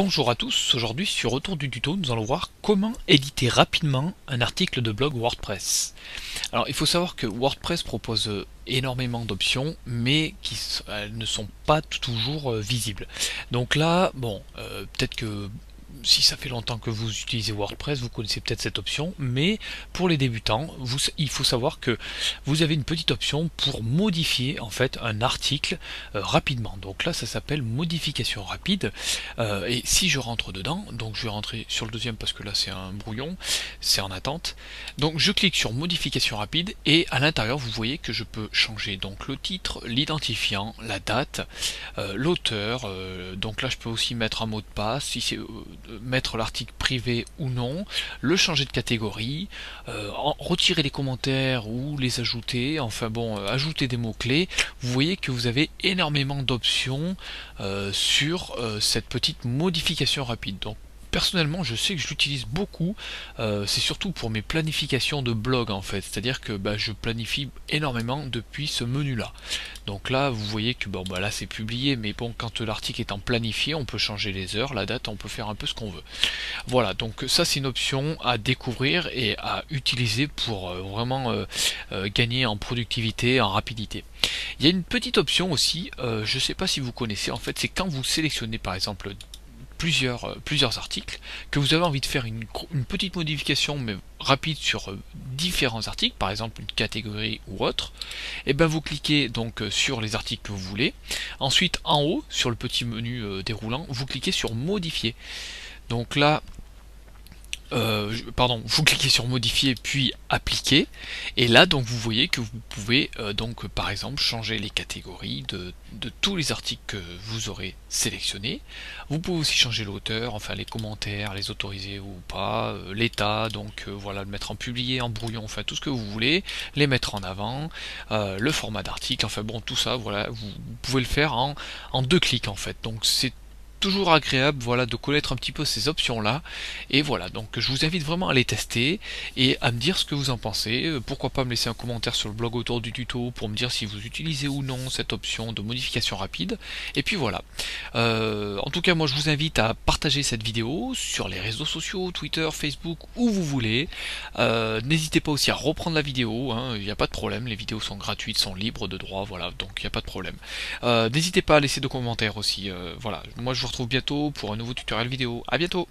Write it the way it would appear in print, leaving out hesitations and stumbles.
Bonjour à tous, aujourd'hui sur Retour du tuto, nous allons voir comment éditer rapidement un article de blog WordPress. Alors il faut savoir que WordPress propose énormément d'options, mais elles ne sont pas toujours visibles. Donc là, bon, peut-être que si ça fait longtemps que vous utilisez WordPress, vous connaissez peut-être cette option, mais pour les débutants, il faut savoir que vous avez une petite option pour modifier en fait un article rapidement. Donc là, ça s'appelle modification rapide. Et si je rentre dedans, donc je vais rentrer sur le deuxième parce que là c'est un brouillon, c'est en attente. Donc je clique sur modification rapide et à l'intérieur, vous voyez que je peux changer donc le titre, l'identifiant, la date, l'auteur. Donc là, je peux aussi mettre un mot de passe. Si c'est mettre l'article privé ou non, le changer de catégorie, retirer les commentaires ou les ajouter, enfin bon, ajouter des mots-clés. Vous voyez que vous avez énormément d'options sur cette petite modification rapide. Donc personnellement, je sais que je l'utilise beaucoup, c'est surtout pour mes planifications de blog en fait, c'est-à-dire que je planifie énormément depuis ce menu-là. Donc là, vous voyez que bon, là c'est publié, mais bon, quand l'article est en planifié, on peut changer les heures, la date, on peut faire un peu ce qu'on veut. Voilà, donc ça c'est une option à découvrir et à utiliser pour vraiment gagner en productivité, en rapidité. Il y a une petite option aussi, je ne sais pas si vous connaissez, en fait, c'est quand vous sélectionnez par exemple plusieurs articles, que vous avez envie de faire une petite modification mais rapide sur différents articles, par exemple une catégorie ou autre, et ben vous cliquez donc sur les articles que vous voulez. Ensuite en haut sur le petit menu déroulant, vous cliquez sur modifier. Donc là vous cliquez sur modifier puis appliquer, et là donc vous voyez que vous pouvez donc par exemple changer les catégories de tous les articles que vous aurez sélectionnés. Vous pouvez aussi changer l'auteur, enfin les commentaires, les autoriser ou pas, l'état, donc voilà, le mettre en publié, en brouillon, enfin tout ce que vous voulez, les mettre en avant, le format d'article, enfin bon tout ça, voilà, vous pouvez le faire en deux clics en fait. Donc c'est toujours agréable, voilà, de connaître un petit peu ces options là, et voilà, donc je vous invite vraiment à les tester et à me dire ce que vous en pensez. Pourquoi pas me laisser un commentaire sur le blog autour du tuto pour me dire si vous utilisez ou non cette option de modification rapide, et puis voilà. En tout cas, moi je vous invite à partager cette vidéo sur les réseaux sociaux, Twitter, Facebook, où vous voulez. N'hésitez pas aussi à reprendre la vidéo, il n'y a pas de problème, les vidéos sont gratuites, sont libres de droit, voilà, donc il n'y a pas de problème. N'hésitez pas à laisser de commentaires aussi, voilà, moi je vous retrouve bientôt pour un nouveau tutoriel vidéo. À bientôt.